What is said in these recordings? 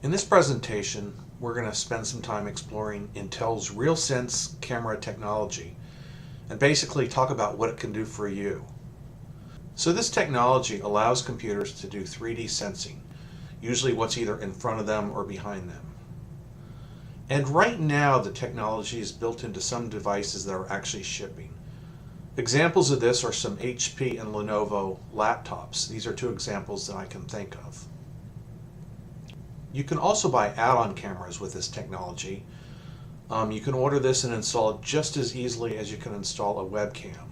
In this presentation, we're going to spend some time exploring Intel's RealSense camera technology and basically talk about what it can do for you. So this technology allows computers to do 3D sensing, usually what's either in front of them or behind them. And right now the technology is built into some devices that are actually shipping. Examples of this are some HP and Lenovo laptops. These are two examples that I can think of. You can also buy add-on cameras with this technology. You can order this and install it just as easily as you can install a webcam.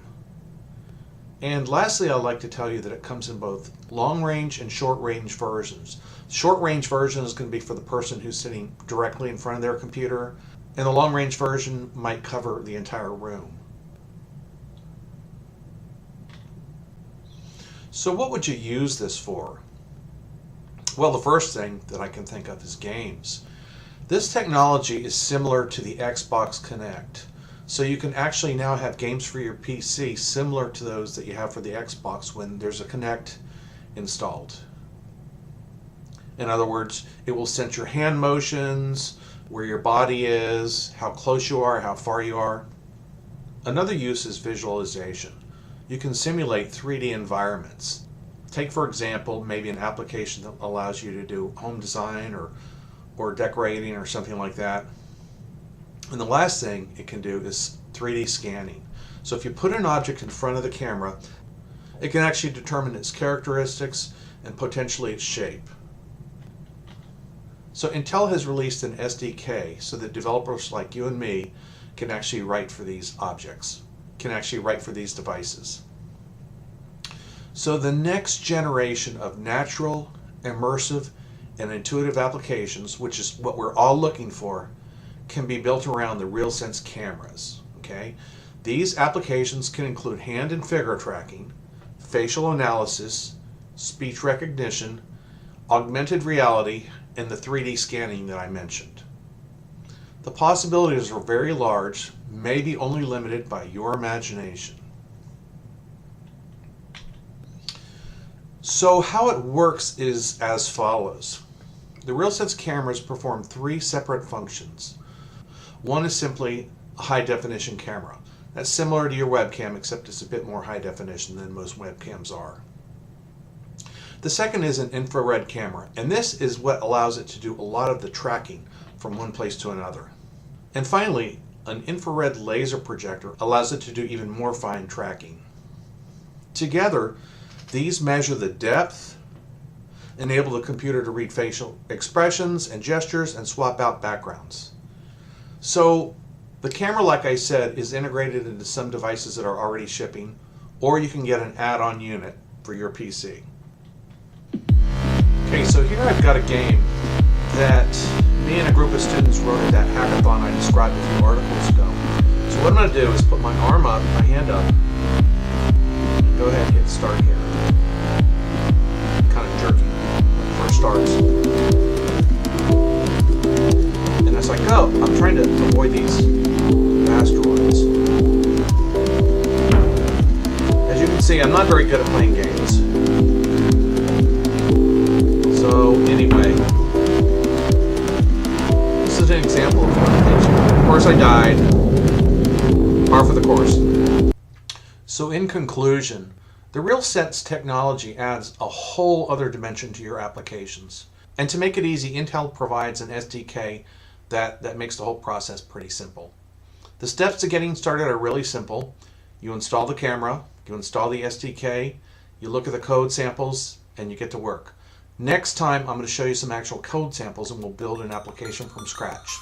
And lastly, I'd like to tell you that it comes in both long-range and short-range versions. Short-range version is going to be for the person who's sitting directly in front of their computer, and the long-range version might cover the entire room. So what would you use this for? Well, the first thing that I can think of is games. This technology is similar to the Xbox Kinect. So you can actually now have games for your PC similar to those that you have for the Xbox when there's a Kinect installed. In other words, it will sense your hand motions, where your body is, how close you are, how far you are. Another use is visualization. You can simulate 3D environments. Take, for example, maybe an application that allows you to do home design or decorating or something like that. And the last thing it can do is 3D scanning. So if you put an object in front of the camera, it can actually determine its characteristics and potentially its shape. So Intel has released an SDK so that developers like you and me can actually write for these objects, can actually write for these devices. So the next generation of natural, immersive, and intuitive applications, which is what we're all looking for, can be built around the RealSense cameras. Okay? These applications can include hand and figure tracking, facial analysis, speech recognition, augmented reality, and the 3D scanning that I mentioned. The possibilities are very large, maybe only limited by your imagination. So how it works is as follows. The RealSense cameras perform three separate functions. One is simply a high definition camera. That's similar to your webcam, except it's a bit more high definition than most webcams are. The second is an infrared camera, and this is what allows it to do a lot of the tracking from one place to another. And finally, an infrared laser projector allows it to do even more fine tracking. Together, these measure the depth, enable the computer to read facial expressions and gestures, and swap out backgrounds. So the camera, like I said, is integrated into some devices that are already shipping, or you can get an add-on unit for your PC. Okay, so here I've got a game that me and a group of students wrote at that hackathon I described a few articles ago. So what I'm going to do is put my arm up, my hand up, and go ahead and hit start here. Kind of jerky when it first starts. And as I go, I'm trying to avoid these asteroids. As you can see, I'm not very good at playing games. So anyway, this is an example of one thing. Of course I died. Par for the course. So in conclusion, the RealSense technology adds a whole other dimension to your applications. And to make it easy, Intel provides an SDK that makes the whole process pretty simple. The steps to getting started are really simple. You install the camera, you install the SDK, you look at the code samples, and you get to work. Next time, I'm going to show you some actual code samples and we'll build an application from scratch.